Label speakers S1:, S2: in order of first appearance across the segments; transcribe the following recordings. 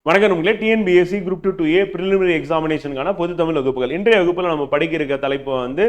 S1: வணக்கம் உங்களே TNPSC group 2A preliminary எக்ஸாமினேஷனுக்கான பொது தமிழ் வகுப்புகள். இன்றைய வகுப்புல நம்ம படிக்க இருக்க தலைப்பு வந்து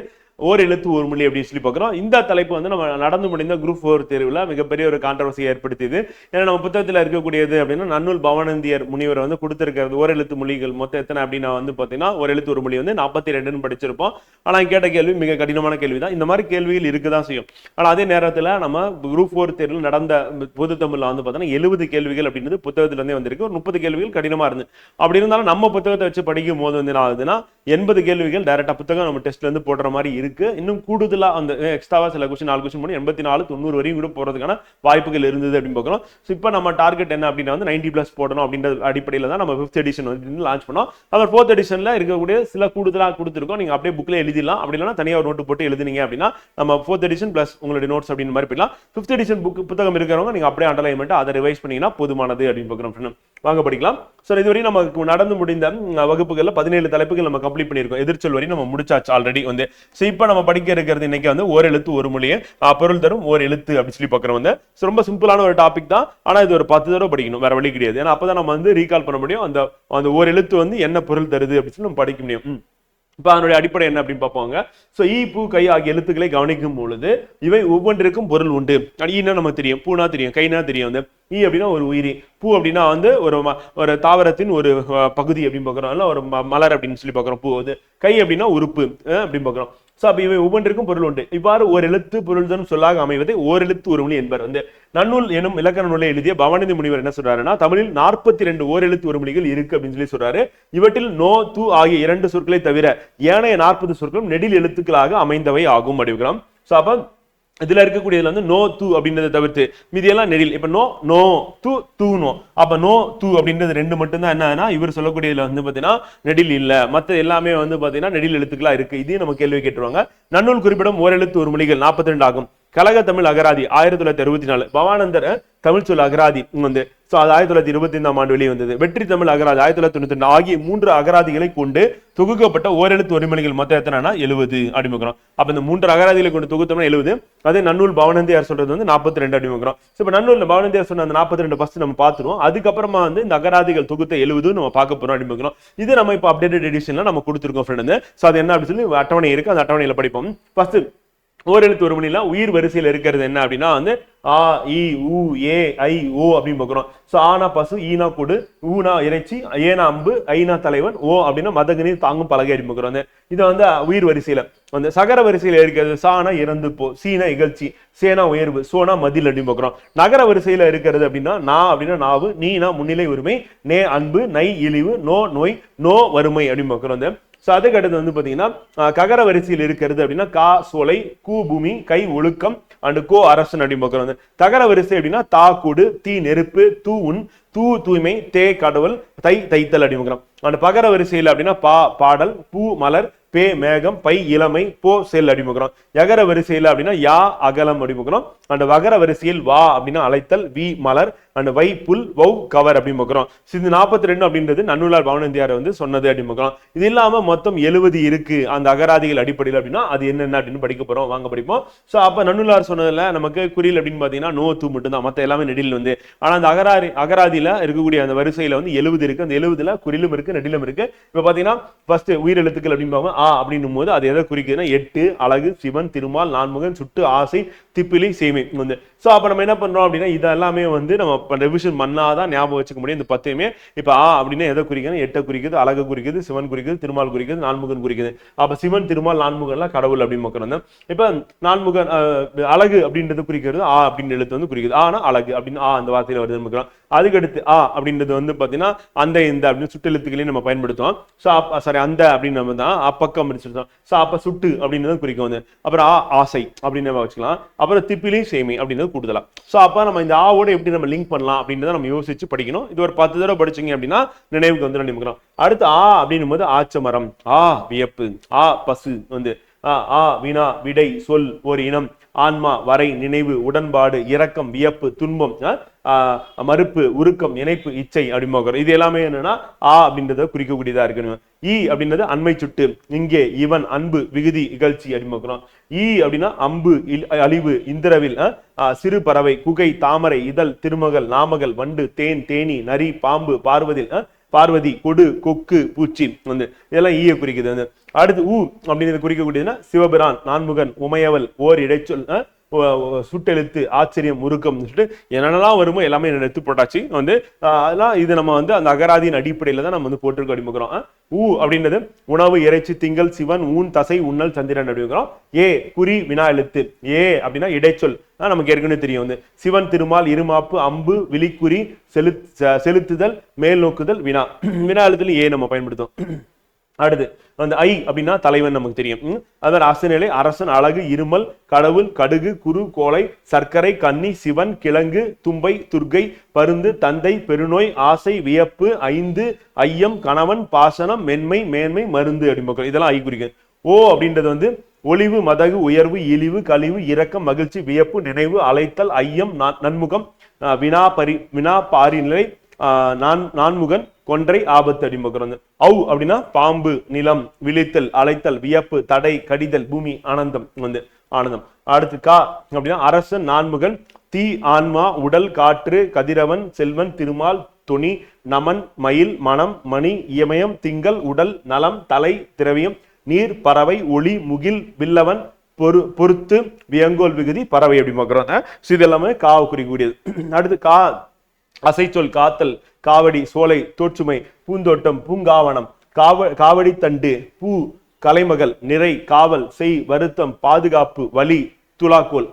S1: ஓர் எழுத்து ஒரு மொழி அப்படின்னு சொல்லி பார்க்குறோம். இந்த தலைப்பு வந்து நம்ம நடந்து முடிந்த குரூப் 4 தேர்வில் மிகப்பெரிய ஒரு கான்ட்ரவர்சியை ஏற்படுத்தியது. ஏன்னா நம்ம புத்தகத்தில் இருக்கக்கூடியது அப்படின்னா நன்னூல் பவானந்தியர் முனிவர் வந்து கொடுத்திருக்கிறது ஓர் எழுத்து மொழிகள் மொத்தம் எத்தனை அப்படின்னா வந்து பார்த்தீங்கன்னா ஒரு எழுத்து ஒரு மொழி வந்து 42ன்னு படிச்சிருப்போம். ஆனால் கேட்ட கேள்வி மிக கடினமான கேள்வி தான். இந்த மாதிரி கேள்விகள் இருக்க தான் செய்யும். ஆனால் அதே நேரத்தில் நம்ம குரூப் 4 தேர்வில் நடந்த பொது தமிழில் வந்து பார்த்தீங்கன்னா 70 கேள்விகள் அப்படின்றது புத்தகத்திலேருந்தே வந்திருக்கு. ஒரு 30 கேள்விகள் கடினமாக இருந்து அப்படி இருந்தாலும் நம்ம புத்தகத்தை வச்சு படிக்கும் போது வந்து என்ன ஆகுதுன்னா 80 கேள்விகள் டைரக்டா புத்தகம் நம்ம டெஸ்ட்ல இருந்து போடுற மாதிரி இருக்கு. இன்னும் கூடுதலா அந்த எக்ஸ்ட்ராவா சில கொஸ்டின் 4 கொஸ்டின் பண்ணி 84 90 வரையும் கூட போறதுக்கான வாய்ப்புகள் இருந்தது அப்படின்னு பார்க்கிறோம். ஸோ இப்போ நம்ம டார்கெட் என்ன அப்படின்னா வந்து 90+ போடணும் அப்படின்ற அடிப்படையில் தான் நம்ம 5th எடிஷன் வந்து லான்ச் பண்ணோம். அப்புறம் 4th எடிஷன்ல இருக்கக்கூடிய சில கூடுதலாக கொடுத்துருக்கோம். நீங்க அப்படியே புக்ல எழுதிடலாம். அப்படி இல்லைன்னா தனியாக ஒரு நோட்டு போட்டு எழுதுனீங்க அப்படின்னா நம்ம 4th எடிஷன் பிளஸ் உங்களுடைய நோட்ஸ் அப்படின்னு மாதிரி போயிடலாம். 5th எடிஷன் புத்தகம் இருக்கிறவங்க நீங்க அப்படியே அண்டர்லைன் பண்ணிட்டு அதை ரிவைஸ் பண்ணீங்கன்னா போதுமானது அப்படின்னு பார்க்குறோம். வாங்க படிக்கலாம். ஸோ இதுவரை நமக்கு நடந்து முடிந்த வகுப்புகளில் 17 தலைப்புகள் நம்ம கம்ப்ளீட் பண்ணியிருக்கோம். எதிர்ச்சொல் வரை நம்ம முடிச்சாச்சு ஆல்ரெடி வந்து. ஸோ இப்போ நம்ம படிக்க இருக்கிறது இன்னைக்கு வந்து ஓர் எழுத்து ஒரு மொழியை பொருள் தரும் ஓர் எழுத்து அப்படின்னு சொல்லி பார்க்குறோம் வந்து. ஸோ ரொம்ப சிம்பிளான ஒரு டாபிக் தான். ஆனால் இது ஒரு 10 தடவை படிக்கணும், வேற வழி கிடையாது. ஏன்னா அப்பதான் நம்ம வந்து ரீகால் பண்ண முடியும். அந்த ஓர் எழுத்து வந்து என்ன பொருள் தருது அப்படின்னு சொல்லி நம்ம படிக்க முடியும். இப்போ அதனுடைய அடிப்படை என்ன அப்படின்னு பார்ப்போங்க. ஸோ ஈ பூ கை ஆகிய எழுத்துக்களை கவனிக்கும் பொழுது இவை ஒவ்வொன்றிற்கும் பொருள் உண்டு. ஈனா நமக்கு தெரியும், பூனா தெரியும், கைனா தெரியும். வந்து ஈ அப்படின்னா ஒரு உயிரி, பூ அப்படின்னா வந்து ஒரு தாவரத்தின் ஒரு பகுதி அப்படின்னு பார்க்குறோம், ஒரு மலர் அப்படின்னு சொல்லி பார்க்குறோம். பூ வந்து கை அப்படின்னா உறுப்பு அப்படின்னு பார்க்குறோம். ஸோ அப்போ இவை ஒவ்வொன்றிற்கும் பொருள் உண்டு. இவ்வாறு ஒரு எழுத்து பொருள் தரும் சொல்லாக அமைவதை ஓர் எழுத்து ஒரு மொழி என்பர். வந்து நன்னூல் எனும் இலக்கண நூலை எழுதிய பவானந்தி முனிவர் என்ன சொல்றாருன்னா தமிழில் 42 ஓர் எழுத்து ஒரு மொழிகள் இருக்கு அப்படின்னு சொல்லி சொல்றாரு. இவற்றில் நோ து ஆகிய 2 சொற்களை தவிர ஏனைய 40 சொற்களும் நெடில் எழுத்துக்களாக அமைந்தவை ஆகும் அப்படிங்கிறோம். ஸோ அப்போ இதுல இருக்கக்கூடியதுல வந்து நோ து அப்படின்றத தவிர்த்து மீதியெல்லாம் நெடில். இப்ப நோ நோ து தூ நோ. அப்ப நோ து அப்படின்றது 2 மட்டும் தான் என்னன்னா இவர் சொல்லக்கூடியதுல வந்து பாத்தீங்கன்னா நெடில் இல்ல. மத்த எல்லாமே வந்து பாத்தீங்கன்னா நெடில் எழுத்துக்களா இருக்கு. இதையும் நம்ம கேள்வி கேட்டுருவாங்க. நன்னூல் குறிப்பிடும் ஓர் எழுத்து ஒரு மொழிகள் 42 ஆகும். கழக தமிழ் அகராதி 1964. பவானந்தர் தமிழ் சொல் அகராதி வந்து 1925ஆம் ஆண்டு வெளியே வந்தது. வெற்றி தமிழ் அகராதி 1992 ஆகிய 3 அகராதிகளை கொண்டு தொகுக்கப்பட்ட ஓரெழுத்து ஒருமொழிகள் மொத்தம் எத்தனைனா 70 அப்படிங்கிறோம். அப்ப இந்த 3 அகராதிகளை கொண்டு தொகுத்தோம்னா 70. அதே நன்னூல் பவானந்தியார் சொல்றது வந்து 42 அப்படிங்கிறோம். இப்ப நன்னூல் பவானந்தியார் சொன்ன அந்த 42 ஃபர்ஸ்ட் நம்ம பார்த்துருவோம். அதுக்கப்புறமா வந்து இந்த அகராதிகள் தொகுத்த 70 நம்ம பார்க்க போறோம் அப்படிங்கிறோம். இது நம்ம இப்போ அப்டேட்டட் எடிஷன்ல நம்ம கொடுத்துருக்கோம் ஃப்ரெண்ட். சோ அது என்ன அப்படின்னு சொல்லி அட்டவணை இருக்கு, அந்த அட்டவணையில படிப்போம். ஃபர்ஸ்ட் ஓர் எழுத்து ஒரு மொழியில உயிர் வரிசையில் இருக்கிறது என்ன அப்படின்னா வந்து ஆ இ உ ஏ ஐ ஓ அப்படின்னு பார்க்கிறோம். ஸோ ஆனா பசு, ஈனா கொடு, ஊனா இறைச்சி, ஏனா அம்பு, ஐநா தலைவன், ஓ அப்படின்னா மதகனி தாங்கும் பலகை அப்படின்னு பார்க்கிறோம். இது வந்து உயிர் வரிசையில வந்து சகர வரிசையில இருக்கிறது சானா இறந்து போ, சீனா இகழ்ச்சி, சேனா உயர்வு, சோனா மதில் அப்படின்னு பார்க்கிறோம். நகர வரிசையில இருக்கிறது அப்படின்னா நா அப்படின்னா நாவு, நீனா முன்னிலை உரிமை, நே அன்பு, நை இழிவு, நோ நோய், நோ வறுமை அப்படின்னு பார்க்கிறோம். ஸோ அதுக்கு அடுத்து வந்து பார்த்தீங்கன்னா ககர வரிசையில் இருக்கிறது அப்படின்னா கா சோலை, கூ பூமி, கை ஒழுக்கம் அண்ட் கோ அரசன் அப்படின்னு பார்க்குறோம். தகர வரிசை அப்படின்னா தா கூடு, தீ நெருப்பு, தூ உன், தூ தூய்மை, தே கடவுள், தை தைத்தல் அப்படின்னு பார்க்குறோம். அண்ட் பகர வரிசையில் அப்படின்னா பா பாடல், பூ மலர், பே மேகம், பை இளமை, போ செல் அப்படி பார்க்கிறோம். யகர வரிசையில் அப்படின்னா யா அகலம் அப்படி பார்க்கிறோம். அண்ட் வகர வரிசையில் வா அப்படின்னா அழைத்தல், வி மலர், அண்ட் வை புல், வௌ கவர் அப்படின்னு பார்க்கிறோம். இது 42 அப்படின்றது நன்னூலார் பவானந்தியார் வந்து சொன்னது அப்படின்னு பார்க்கிறோம். இது இல்லாம மொத்தம் 70 இருக்கு அந்த அகராதிகள் அடிப்படையில் அப்படின்னா அது என்னென்ன அப்படின்னு படிக்க போறோம், வாங்க படிப்போம். ஸோ அப்ப நன்னூலார் சொன்னதுல நமக்கு குறியில் அப்படின்னு பாத்தீங்கன்னா நோ தூ மட்டும் தான், மற்ற எல்லாமே நெடில் வந்து. ஆனா அந்த அகராதியில இருக்கக்கூடிய அந்த வரிசையில வந்து 70 இருக்கு. அந்த 70ல குறிலும் இருக்கு, நெடிலும் இருக்கு. இப்ப பாத்தீங்கன்னா ஃபர்ஸ்ட் உயிர் எழுத்துக்கள் அப்படின்னு பார்ப்போம். ஆ அப்படின்னும் போது அது எதை குறிக்குதுன்னா 8 அழகு, சிவன், திருமால், நான்முகன், சுட்டு, ஆசை, திப்பிலி, சேமை வந்து. ஸோ அப்ப நம்ம என்ன பண்றோம் அப்படின்னா இதெல்லாமே வந்து நம்ம ரெவிஷன் பண்ணாதான் ஞாபகம் வச்சுக்க முடியும். இந்த 10மே இப்ப ஆ அப்படின்னா எதை குறிக்குது, 8 குறிக்குது, அழகு குறிக்குது, சிவன் குறிக்குது, திருமால் குறிக்குது, நான்முகன் குறிக்குது. அப்ப சிவன், திருமால், நான்முகன்லாம் கடவுள் அப்படின்னு பார்க்கணும். இப்ப நான்முகன் அழகு அப்படின்றது குறிக்கிறது ஆ அப்படின்னு எழுத்து வந்து குறிக்குது. ஆனா அழகு அப்படின்னு ஆ அந்த வார்த்தையில வருது பார்க்கிறோம். அதுக்கடுத்து ஆ அப்படின்றது வந்து பாத்தீங்கன்னா அந்த இந்த அப்படின்னு சுட்டு எழுத்துக்களையும் நம்ம பயன்படுத்துவோம். ஸோ சாரி அந்த அப்படின்னு நம்ம தான் அப்பக்கம் அப்படின்னு சொல்லிட்டோம். ஸோ அப்ப சுட்டு அப்படின்னு குறிக்கும் வந்து. அப்புறம் ஆசை அப்படின்னு நம்ம வச்சுக்கலாம். அப்புறம் திப்பிலி சேமி அப்படின்றது கூடுதலா. ஸோ அப்ப நம்ம இந்த ஆவோட எப்படி நம்ம லிங்க் பண்ணலாம் அப்படின்றத நம்ம யோசிச்சு படிக்கணும். இது ஒரு 10 தடவை படிச்சீங்க அப்படின்னா நினைவுக்கு வந்து நினைக்கிறோம். அடுத்து ஆ அப்படின்னும் போது ஆச்சமரம், ஆ வியப்பு, ஆ பசு வந்து, ஆ வினா விடை சொல் ஒரு இனம், ஆன்மா வரை நினைவு உடன்பாடு இரக்கம் வியப்பு துன்பம், மறுப்பு, உருக்கம், இணைப்பு, இச்சை அப்படிம்போகிறோம். இது எல்லாமே என்னன்னா ஆ அப்படின்றத குறிக்கக்கூடியதா இருக்கணும். ஈ அப்படின்றது அண்மை சுட்டு, இங்கே, இவன், அன்பு, விகுதி, இகழ்ச்சி அப்படிம்போகிறோம். ஈ அப்படின்னா அம்பு, அழிவு, இந்திரவில், சிறு பறவை, குகை, தாமரை, இதழ், திருமகள், நாமகள், வண்டு, தேன், தேனி, நரி, பாம்பு, பார்வதி, கொடு, கொக்கு, பூச்சி வந்து இதெல்லாம் ஈய குறிக்குது. அடுத்து ஊ அப்படின்றது குறிக்கக்கூடியதுன்னா சிவபிரான், நான்முகன், உமையவள், ஓர் இடைச்சொல், சுட்டெழுத்து, ஆச்சரியம், உருக்கம், என்னென்னலாம் வருமோ எல்லாமே எடுத்து போட்டாச்சு வந்து. அதெல்லாம் இது நம்ம வந்து அந்த அகராதியின் அடிப்படையில தான் நம்ம வந்து போட்டிருக்க அடிமுக்கிறோம். ஊ அப்படின்றது உணவு, இறைச்சி, திங்கள், சிவன், ஊன், தசை, உண்ணல், சந்திரன் அப்படிங்கிறோம். ஏ குறி வினா எழுத்து. ஏ அப்படின்னா இடைச்சொல், நமக்கு ஏற்கனவே தெரியும் வந்து சிவன், திருமால், இருமாப்பு, அம்பு, விழிக்குறி, செலுத்துதல், மேல் நோக்குதல், வினா. வினா எழுத்துல ஏ நம்ம பயன்படுத்தும். அடுத்து வந்து ஐ அப்படின்னா தலைவன் நமக்கு தெரியும். அதான் அசநிலை, அரசன், அழகு, இருமல், கடவுள், கடுகு, குரு, கோலை, சர்க்கரை, கன்னி, சிவன், கிழங்கு, தும்பை, துர்க்கை, பருந்து, தந்தை, பெருநோய், ஆசை, வியப்பு, ஐந்து, ஐயம், கணவன், பாசனம், மென்மை, மேன்மை, மருந்து அப்படிம்போம். இதெல்லாம் ஐ குறிக்கும். ஓ அப்படின்றது வந்து ஒளிவு, மதகு, உயர்வு, இழிவு, கழிவு, இரக்கம், மகிழ்ச்சி, வியப்பு, நினைவு, அழைத்தல், ஐயம், நன்முகம், வினா பாரிநிலை, நான்முகன், கொன்றை, ஆபத்து அப்படிம்போம். ஔ அப்படின்னா பாம்பு, நிலம், விழித்தல், அழைத்தல், வியப்பு, தடை, கடிதல், பூமி, ஆனந்தம் வந்து ஆனந்தம். அடுத்து கா அப்படின்னா அரசன், நான்முகன், தீ, ஆன்மா, உடல், காற்று, கதிரவன், செல்வன், திருமால், துணி, நமன், மயில், மனம், மணி, இயமயம், திங்கள், உடல், நலம், தலை, திரவியம், நீர், பறவை, ஒளி, முகில், வில்லவன், பொறுத்து, வியங்கோல், விகுதி, பறவை அப்படிங்கிறோம். இது எல்லாமே காவு குறிக்கக்கூடியது. அடுத்து கா அசைச்சொல், காத்தல், காவடி, சோலை, தோற்றுமை, பூந்தோட்டம், பூங்காவனம், காவடி தண்டு, பூ, கலைமகள், நிறை, காவல், செய், வருத்தம், பாதுகாப்பு, வலி, துலாக்கோல்,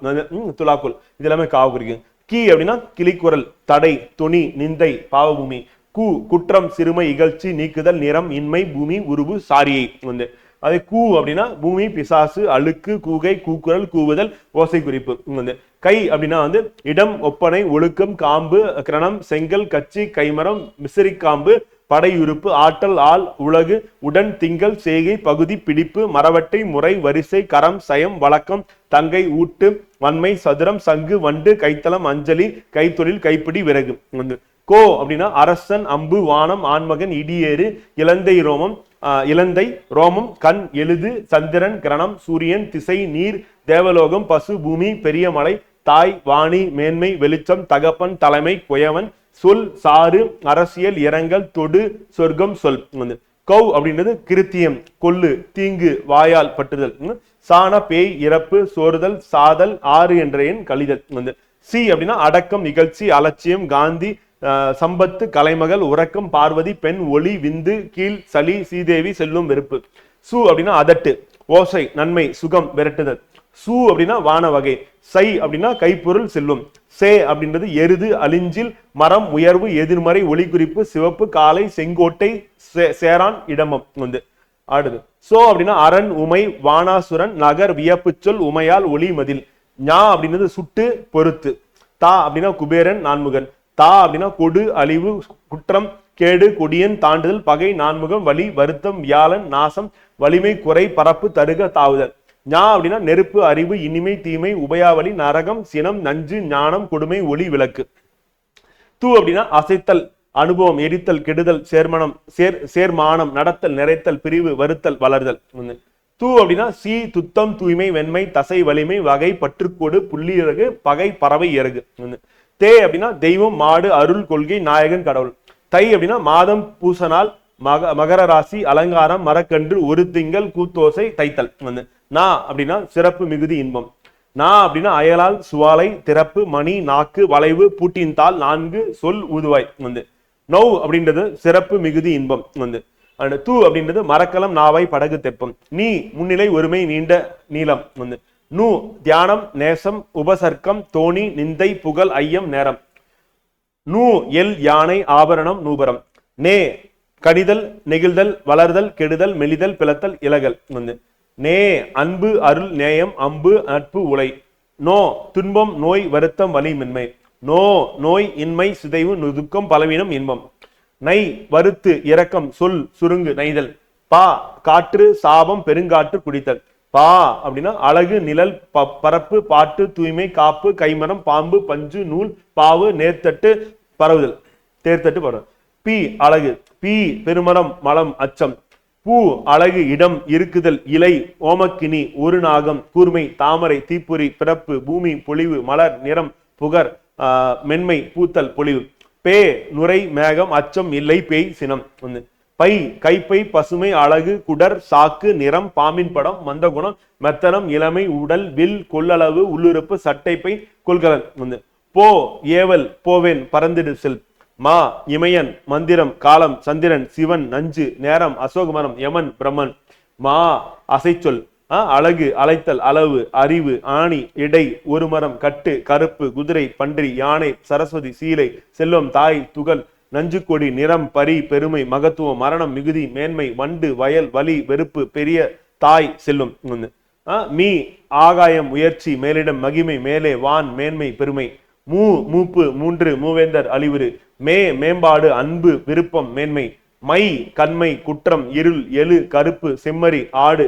S1: இது எல்லாமே காவு குறிக்கும். கீ அப்படின்னா கிளிக்குரல், தடை, துணி, நிந்தை, பாவபூமி. கூ குற்றம், சிறுமை, இகழ்ச்சி, நீக்குதல், நிறம், இன்மை, பூமி, உருவு, சாரியை வந்து. அதே கூ அப்படின்னா பூமி, பிசாசு, அழுக்கு, கூகை, கூக்குரல், கூவுதல், ஓசை குறிப்பு வந்து. கை அப்படின்னா வந்து இடம், ஒப்பனை, ஒழுக்கம், காம்பு, கிரணம், செங்கல், கச்சி, கைமரம், மிசிறிக்காம்பு, படையுறுப்பு, ஆற்றல், ஆள், உலகு, உடன், திங்கள், செய்கை, பகுதி, பிடிப்பு, மரவட்டை, முறை, வரிசை, கரம், சயம், வழக்கம், தங்கை, ஊட்டு, வன்மை, சதுரம், சங்கு, வண்டு, கைத்தளம், அஞ்சலி, கைத்தொழில், கைப்பிடி, விறகு வந்து. கோ அப்படின்னா அரசன், அம்பு, வானம், ஆண்மகன், இடியேறு, இலந்தை, ரோமம், கண், எழுது, சந்திரன், கிரணம், சூரியன், திசை, நீர், தேவலோகம், பசு, பூமி, பெரிய மலை, தாய், வாணி, மேன்மை, வெளிச்சம், தகப்பன், தலைமை, குயவன், சொல், சாறு, அரசியல், இரங்கல், தொடு, சொர்க்கம், சொல் வந்து. கௌ அப்படின்றது கிருத்தியம், கொல்லு, தீங்கு, வாயால் பட்டுதல், சாண, பேய், இறப்பு, சோறுதல், சாதல், ஆறு என்ற எண், கழிதல் வந்து. சி அப்படின்னா அடக்கம், நிகழ்ச்சி, அலட்சியம், காந்தி, சம்பத்து, கலைமகள், உறக்கம், பார்வதி, பெண், ஒளி, விந்து, கீழ், சளி, சீதேவி, செல்லும், வெறுப்பு. சு அப்படின்னா அதட்டு, ஓசை, நன்மை, சுகம், விரட்டுதல். சு அப்படின்னா வான வகை. சை அப்படின்னா கைப்பொருள், செல்வம். சே அப்படின்றது எருது, அலிஞ்சில், மரம், உயர்வு, எதிர்மறை, ஒளி குறிப்பு, சிவப்பு, காலை, செங்கோட்டை, சேரான், இடமம் வந்து. அடுத்து சோ அப்படின்னா அரண், உமை, வானாசுரன், நகர், வியப்பு சொல், உமையால், ஒளி, மதில். ஞா அப்படின்றது சுட்டு, பொறுத்து. தா அப்படின்னா குபேரன், நான்முகன். தா அப்படின்னா கொடு, அழிவு, குற்றம், கேடு, கொடியன், தாண்டுதல், பகை, நான்முகம், வலி, வருத்தம், வியாழன், நாசம், வலிமை, குறை, பரப்பு, தருக, தாவுதல். ஞா அப்படின்னா நெருப்பு, அறிவு, இனிமை, தீமை, உபயாவளி, நரகம், சினம், நஞ்சு, ஞானம், கொடுமை, ஒளி, விளக்கு. தூ அப்படின்னா அசைத்தல், அனுபவம், எரித்தல், கெடுதல், சேர்மானம், நடத்தல், நிறைத்தல், பிரிவு, வருத்தல், வளர்தல். தூ அப்படின்னா சி துத்தம், தூய்மை, வெண்மை, தசை, வலிமை, வகை, பற்றுக்கோடு, புள்ளியிறகு, பகை, பறவை, இறகு. தே அப்படின்னா தெய்வம், மாடு, அருள், கொள்கை, நாயகன், கடவுள். தை அப்படின்னா மாதம், பூசனால், மகர ராசி, அலங்காரம், மரக்கன்று, ஒரு திங்கள், கூத்தோசை, தைத்தல் வந்து. நா அப்படின்னா சிறப்பு, மிகுதி, இன்பம். நா அப்படின்னா அயலால், சுவாலை, திறப்பு, மணி, நாக்கு, வளைவு, பூட்டின் தாள், நான்கு, சொல், ஊதுவாய் வந்து. நௌ அப்படின்றது சிறப்பு, மிகுதி, இன்பம் வந்து. தூ அப்படின்றது மரக்கலம், நாவாய், படகு, தெப்பம். நீ முன்னிலை, ஒருமை, நீண்ட, நீளம் வந்து. நூ தியானம், நேசம், உபசர்க்கம், தோணி, நிந்தை, புகழ், ஐயம், நேரம். நூ எல், யானை, ஆபரணம், நூபரம். நே கடிதல், நெகிழ்தல், வளர்தல், கெடுதல், மெலிதல், பிளத்தல், இலகல் வந்து. நே அன்பு, அருள், நேயம், அம்பு, நட்பு, உலை. நோ துன்பம், நோய், வருத்தம், வலி, மென்மை. நோ நோய், இன்மை, சிதைவு, துக்கம், பலவீனம், இன்பம். நை வருத்து, இரக்கம், சொல், சுருங்கு, நைதல். பா காற்று, சாபம், பெருங்காற்று, குடித்தல். பா அப்படின்னா அழகு, நிழல், பரப்பு, பாட்டு, தூய்மை, காப்பு, கைமரம், பாம்பு, பஞ்சு, நூல், பாவு, நேர்த்தட்டு, பரவுதல், தேர்த்தட்டு, பரவுதல். பி அழகு, பி பெருமரம், மலம், அச்சம். பூ அழகு, இடம், இருக்குதல், இலை, ஓமக்கினி, ஒரு நாகம், கூர்மை, தாமரை, தீப்புரி, பிறப்பு, பூமி, பொழிவு, மலர், நிறம், புகர், மென்மை, பூத்தல், பொழிவு. பே நுரை, மேகம், அச்சம், இல்லை, பேய், சினம். ஒன்று. பை கைப்பை, பசுமை, அழகு, குடர், சாக்கு, நிறம், பாம்பின் படம், மந்தகுணம், மெத்தனம், இளமை, உடல், வில், கொள்ளளவு, உள்ளுறுப்பு, சட்டைப்பை, கொள்கலன். ஒன்று. போ ஏவல், போவேன், பறந்திடு செல். மா இமயன், மந்திரம், காலம், சந்திரன், சிவன், நஞ்சு, நேரம், அசோகமரம், யமன், பிரம்மன். மா அசைச்சொல், அழகு, அலைத்தல், அளவு, அறிவு, ஆணி, இடை, ஒரு மரம், கட்டு, கருப்பு, குதிரை, பன்றி, யானை, சரஸ்வதி, சீலை, செல்வம், தாய், துகள், நஞ்சு கொடி, நிறம், பரி, பெருமை, மகத்துவம், மரணம், மிகுதி, மேன்மை, வண்டு, வயல், வலி, வெறுப்பு, பெரிய, தாய், செல்வம். மீ ஆகாயம், உயர்ச்சி, மேலிடம், மகிமை, மேலே, வான், மேன்மை, பெருமை. மூ மூப்பு, மூன்று, மூவேந்தர், அழிவுறு. மே மேம்பாடு, அன்பு, விருப்பம், மேன்மை. மை கண்மை, குற்றம், இருள், எழு, கருப்பு, செம்மறி, ஆடு,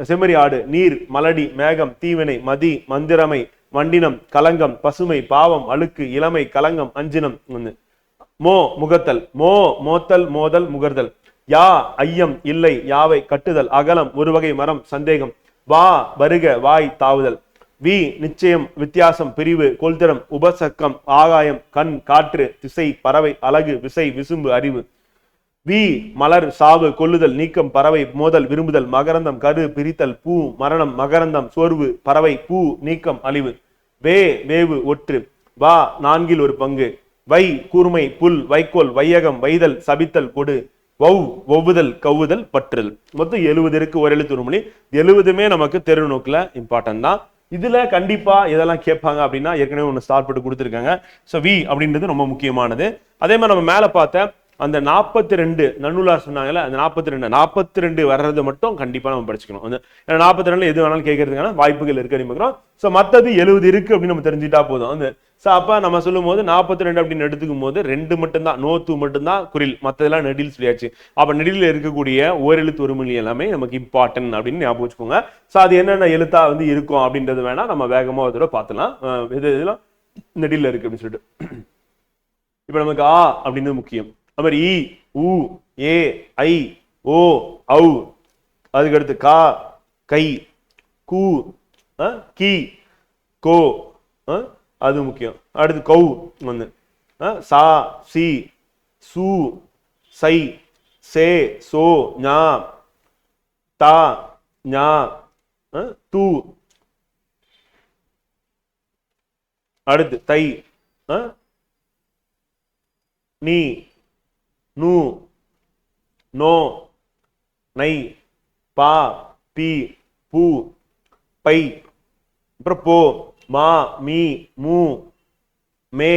S1: செம்மறி ஆடு, நீர், மலடி, மேகம், தீவினை, மதி, மந்திரமை, வண்டினம், கலங்கம், பசுமை, பாவம், அழுக்கு, இளமை, கலங்கம், அஞ்சினம். மோ முகத்தல், மோத்தல், மோதல், முகர்தல். யா ஐயம், இல்லை, யாவை, கட்டுதல், அகலம், ஒரு வகை மரம், சந்தேகம். வா வருக, வாய், தாவுதல். வி நிச்சயம், வித்தியாசம், பிரிவு, கொள்திறம், உபசக்கம், ஆகாயம், கண், காற்று, திசை, பறவை, அழகு, விசை, விசும்பு, அறிவு. வி மலர், சாவு, கொல்லுதல், நீக்கம், பறவை, மோதல், விரும்புதல், மகரந்தம், கரு, பிரித்தல், பூ, மரணம், மகரந்தம், சோர்வு, பறவை, பூ, நீக்கம், அழிவு. வே வேவு, ஒற்று. வா நான்கில் ஒரு பங்கு. வை கூர்மை, புல், வைக்கோல், வையகம், வைதல், சபித்தல், கொடு. வவ் ஒவ்வுதல், கவ்வுதல், பற்றுதல். மொத்தம் 70 இருக்கு ஒரு எழுத்து ஒரு மொழி. 70மே நமக்கு தெரு நோக்கில் இம்பார்ட்டன்ட் தான். இதுல கண்டிப்பா இதெல்லாம் கேட்பாங்க அப்படின்னா ஏற்கனவே ஒன்று ஸ்டார்ட் போட்டு கொடுத்துருக்காங்க. ஸோ வி அப்படின்றது ரொம்ப முக்கியமானது. அதே மாதிரி நம்ம மேலே பார்த்த அந்த 42 நன்னூலார் சொன்னாங்கல்ல, அந்த 42 வர்றது மட்டும் கண்டிப்பா நம்ம படிச்சுக்கணும். அந்த 42 எது வேணாலும் கேட்கறதுக்கான வாய்ப்புகள் இருக்கு அப்படிங்கிறோம். ஸோ மற்றது 70 இருக்கு அப்படின்னு நம்ம தெரிஞ்சுட்டா போதும். அந்த ஸோ அப்ப நம்ம சொல்லும் போது 42 அப்படின்னு எடுத்துக்கும் போது 2 மட்டும்தான், நோத்து மட்டும்தான் குறில், மற்றதெல்லாம் நெடில் சொல்லியாச்சு. அப்ப நெடில இருக்கக்கூடிய ஓரெழுத்து ஒரு மொழி எல்லாமே நமக்கு இம்பார்ட்டன்ட் அப்படின்னு ஞாபகம் வச்சுக்கோங்க. ஸோ அது என்னென்ன எழுத்தா வந்து இருக்கும் அப்படின்றது வேணா நம்ம வேகமா ஒரு தடவை பார்த்துலாம். இதெல்லாம் நெடில இருக்கு அப்படின்னு சொல்லிட்டு. இப்ப நமக்கு ஆ அப்படின்றது முக்கியம். அது மாதிரி இ, உ, ஏ, ஐ, ஓ, ஔ, அதுக்கடுத்து கா, கை, கூ, கி, கோ, அது முக்கியம். அடுத்து கௌ வந்து சா, சி, சு, சை, சே, சோ, ஞா, தா, ஞா, து. அடுத்து தை, நீ, நூ, நோ, நை, பா, பி, பூ, பை, அப்புறம் போ, மா, மீ, மூ, மே,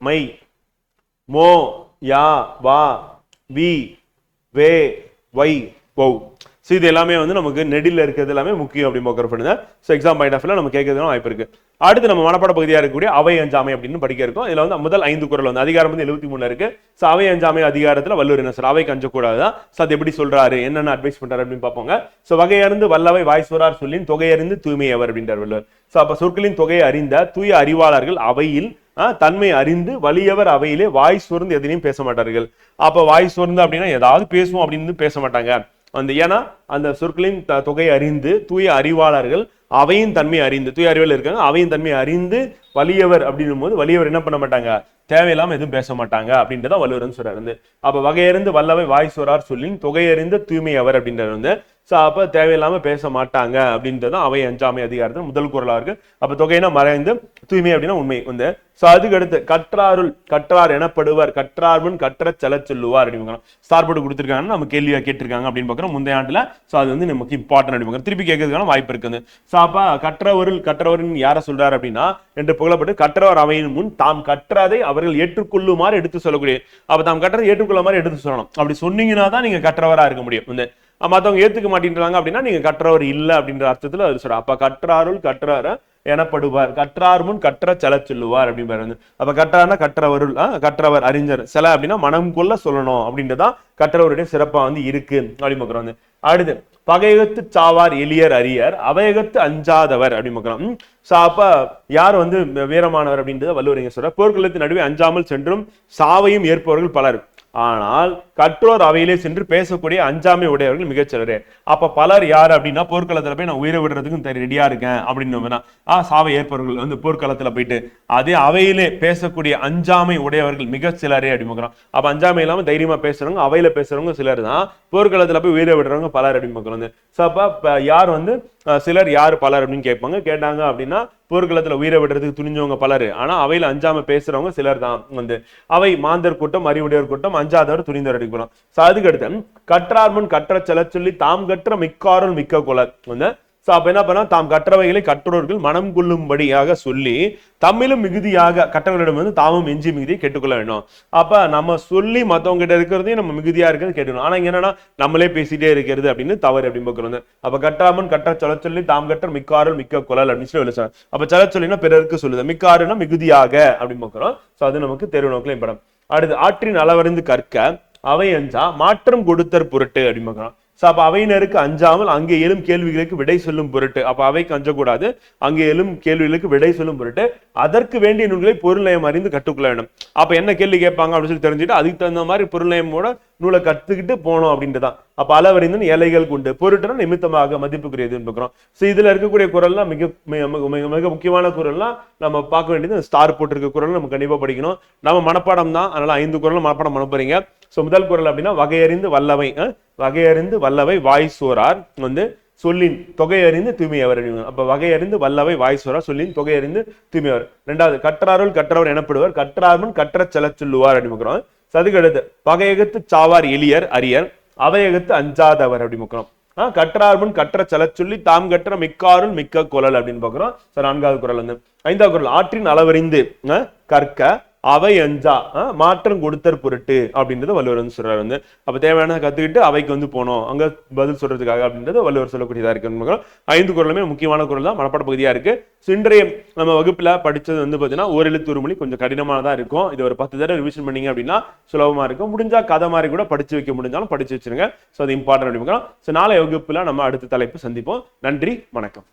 S1: மை, மோ, யா, வா, வி, வே, வை, வௌ. ஸோ இது எல்லாமே வந்து நமக்கு நெடில் இருக்கிறது எல்லாமே முக்கியம் அப்படின்னு பார்க்கப்படுது. ஸோ எக்ஸாம் பாயிண்ட் ஆஃப் வியூல நம்ம கேட்கறதுலாம் வாய்ப்பு இருக்கு. அடுத்து நம்ம மனப்பாட பகுதியாக இருக்கக்கூடிய அவை அஞ்சாமை அப்படின்னு படிக்க இருக்கோம். இதுல வந்து முதல் 5 குறள் வந்து அதிகாரம் வந்து 73 இருக்கு. ஸோ அவை அஞ்சாமை அதிகாரத்துல வள்ளுவர் என்ன சார் அவைக்கு அஞ்சக்கூடாதுதான். ஸோ அது எப்படி சொல்றாரு, என்னென்ன அட்வைஸ் பண்றாரு அப்படின்னு பார்ப்போங்க. ஸோ வகையறிந்து வல்லவை வாய்ஸ்வரார் சொல்லின் தொகையறிந்து தூய்மை அவர் அப்படின்றார் வள்ளுவர். ஸோ அப்ப சொற்களின் தொகையை அறிந்த தூய அறிவாளர்கள் அவையில் தன்மை அறிந்து வலியவர் அவையிலே வாய் சோர்ந்து எதையும் பேச மாட்டார்கள். அப்ப வாய் சோர்ந்து அப்படின்னா ஏதாவது பேசுவோம் அப்படின்னு பேச மாட்டாங்க. அந்த ஏன்னா அந்த சொற்களின் தொகை அறிந்து தூய அறிவாளர்கள் அவையின் தன்மை அறிந்து, தூய அறிவில் இருக்காங்க, அவையின் தன்மை அறிந்து வலியவர் அப்படின்னும் போது வலியவர் என்ன பண்ண மாட்டாங்க, தேவையில்லாம எதுவும் பேச மாட்டாங்க அப்படின்றத வள்ளுவர் சொல்றாரு. அப்ப வகையறிந்து வல்லவை வாய் சோரார் சொல்லின் தொகையறிந்த தூய்மை அவர் அப்படின்றது வந்து ஸோ அப்ப தேவையில்லாம பேச மாட்டாங்க அப்படின்றதான் அவை அஞ்சாமை அதிகாரத்தில் முதல் குறளா இருக்கு. அப்ப தொகைனா மறைந்து, தூய்மை அப்படின்னா உண்மை வந்து. ஸோ அதுக்கு அடுத்து கற்றாருள் கற்றார் எனப்படுவார் கற்றார்முன் கற்ற செல சொல்லுவார் அப்படின்னு ஸ்டார் போட்டு கொடுத்துருக்காங்க. நம்ம கேள்வியா கேட்டிருக்காங்க அப்படின்னு பாக்குறோம் முந்தைய ஆண்டுல. ஸோ அது வந்து நமக்கு இம்பார்ட்டன்ட் அப்படின்னு திருப்பி கேட்கறதுக்கான வாய்ப்பு இருக்குது. ஸோ அப்ப கற்றவரின் யார சொல்றாரு அப்படின்னா என்று புகழப்பட்டு கற்றவர் அவையின் முன் தாம் கற்றதை அவர்கள் ஏற்றுக்கொள்ளுமாறு எடுத்து சொல்லக்கூடிய, அப்ப தாம் கற்றதை ஏற்றுக்கொள்ளுமாறு எடுத்து சொல்லணும். அப்படி சொன்னீங்கன்னா தான் நீங்க கற்றவரா இருக்க முடியும் வந்து. மற்றவங்க ஏத்துக்க மாட்டேன்றாங்க அப்படின்னா நீங்க கற்றவர் இல்லை அப்படின்ற அர்த்தத்துல அது சொல்ற. அப்ப கற்றாருள் கற்றார எனப்படுவார். கற்றார் முன் கற்ற செல சொல்லுவார் அப்படின்பாரு வந்து. அப்ப கற்றார்னா கற்றவருள், கற்றவர் அறிஞர், செல அப்படின்னா மனம் கொள்ள சொல்லணும் அப்படின்றதான் கற்றவருடைய சிறப்பா வந்து இருக்கு அப்படின்னு வந்து. அடுத்து பகையகத்து சாவார் எளியர் அரியர் அவையகத்து அஞ்சாதவர் அப்படின்னு அப்ப யார் வந்து வீரமானவர் அப்படின்றத வள்ளுவர் இங்க சொல்ற. போர்க்களத்தின் நடுவே அஞ்சாமல் சென்றும் சாவையும் ஏற்பவர்கள் பலர், ஆனால் கற்றோர் அவையிலே சென்று பேசக்கூடிய அஞ்சாமை உடையவர்கள் மிகச்சிலரே. அப்ப பலர் யார் அப்படின்னா போர்க்களத்துல போய் நான் உயிரை விடுறதுக்கும் ரெடியா இருக்கேன் அப்படின்னு சாவை ஏற்பவர்கள் வந்து போர்க்களத்துல போயிட்டு அதே அவையிலே பேசக்கூடிய அஞ்சாமை உடையவர்கள் மிக சிலரே அப்படின்னு. அப்ப அஞ்சாமை இல்லாம தைரியமா பேசுறவங்க அவையில பேசுறவங்க சிலர் தான், போர்க்களத்துல போய் உயிரை விடுறவங்க பலர் அப்படின்னு. அப்ப யார் வந்து சிலர் யார் பலர் அப்படின்னு கேட்பாங்க. கேட்டாங்க அப்படின்னா போர்க்களத்துல உயிரை விடுறதுக்கு துணிஞ்சவங்க பலர், ஆனா அவையில அஞ்சாம பேசுறவங்க சிலர் தான் வந்து. அவை மாந்தர் கூட்டம் அறிவுடையவர் கூட்டம் அஞ்சாதவர் துணிந்தவர் அடிக்கணும். அதுக்கு அடுத்து கற்றார் முன் கற்ற செல சொல்லி தாம் கற்ற மிக்காருள் மிக்க குலர் வந்து. அப்ப என்ன பண்ணா தாம் கற்றவைகளை கற்றோர்கள் மனம் கொள்ளும்படியாக சொல்லி தமிழும் மிகுதியாக கற்றவர்களிடம் வந்து தாமும் எஞ்சி மிகுதியை கேட்டுக்கொள்ள வேண்டும். அப்ப நம்ம சொல்லி மத்தவங்க கிட்ட இருக்கிறதையும் நம்ம மிகுதியா இருக்கிறது கேட்டுக்கணும். ஆனா என்னன்னா நம்மளே பேசிட்டே இருக்கிறது அப்படின்னு தவறு அப்படின்னு பார்க்கறது. அப்ப கற்றாமன் கற்ற சொல்ல சொல்லி தாம் கற்ற மிக்காருள் மிக்க குலல் அப்படின்னு சொல்லி சொல்ல. அப்ப சொல்ல சொல்லினா பிறருக்கு சொல்லுது, மிக்காருன்னா மிகுதியாக அப்படின்னு பார்க்கிறோம். சோ அது நமக்கு தேர்வு நோக்கில் படம். அடுத்து ஆற்றின் அளவறிந்து கற்க அவை அஞ்சா மாற்றம் கொடுத்தற் பொருட்டு அப்படின்னு பார்க்கிறோம். அப்ப அவையினருக்கு அஞ்சாமல் அங்கே எழும் கேள்விகளுக்கு விடை சொல்லும் பொருட்டு, அப்ப அவைக்கு அஞ்சக்கூடாது, அங்கே எழும் கேள்விகளுக்கு விடை சொல்லும் பொருட்டு அதற்கு வேண்டிய நூல்களை பொருள் நயம் அறிந்து கற்றுக்கொள்ள வேண்டும். அப்ப என்ன கேள்வி கேட்பாங்க அப்படின்னு சொல்லி தெரிஞ்சுட்டு அதுக்கு தகுந்த மாதிரி பொருள் நயமோட நூலை கத்துக்கிட்டு போனோம் அப்படின்றதான். அப்ப அளவறிந்து ஏழைகள் கொண்டு பொருட்டுனா நிமித்தமாக மதிப்புக்குரியதுன்னு பார்க்கிறோம். இதுல இருக்கக்கூடிய குரல்லாம் மிக மிக முக்கியமான குரல்லாம் நம்ம பார்க்க வேண்டியது ஸ்டார் போட்டிருக்க குரல் நம்ம கண்டிப்பா படிக்கணும். நம்ம மனப்பாடம் தான், அதனால 5 குரல் மனப்பாடம் பண்ண போறீங்க. முதல் குரல் அப்படின்னா வகையறிந்து வல்லவை, வகையறிந்து வல்லவை வாய் சோரார் வந்து சொல்லின் தொகையறிந்து தூய்மையவர். அப்ப வகையறிந்து வல்லவை வாய் சோரார் சொல்லின் தொகையறிந்து தூய்மையவர். ரெண்டாவது கற்றாருள் கற்றவர் எனப்படுவர் கற்றார்முன் கற்ற செல சொல்லுவார் அப்படின்னு. அதுக்கு அடுத்து பகையகத்து சாவார் எளியர் அரியர் அவையகத்து அஞ்சாதவர் அப்படி முக்கிறோம். கற்றார் முன் கற்ற செல சொல்லி தாம் கற்ற மிக்காருள் மிக்க குரல் அப்படின்னு பாக்குறோம். 4வது குரல் வந்து. 5வது குரல் ஆற்றின் அளவறிந்து கற்க அவை அஞ்சா மாற்றம் கொடுத்தற் பொருட்டு அப்படின்றத வள்ளுவர் வந்து சொல்றாரு வந்து. அப்ப தேவையான கத்துக்கிட்டு அவைக்கு வந்து போனோம் அங்க பதில் சொல்றதுக்காக அப்படின்றது வள்ளுவர் சொல்லக்கூடியதா இருக்கு. 5 குரலுமே முக்கியமான குரல் தான், மனப்பாட பகுதியா இருக்கு. இன்றைய நம்ம வகுப்புல படிச்சது வந்து பாத்தீங்கன்னா ஓரெழுத்து ஒரு மொழி கொஞ்சம் கடினமானதா இருக்கும். இது ஒரு 10 தடவை ரிவிஷன் பண்ணீங்க அப்படின்னா சுலபமா இருக்கும். முடிஞ்சா கதை மாதிரி கூட படிச்சு வைக்க முடிஞ்சாலும் படிச்சு வச்சிருங்க. அது இம்பார்ட்டன்ட். நாளை வகுப்புல நம்ம அடுத்த தலைப்பு சந்திப்போம். நன்றி, வணக்கம்.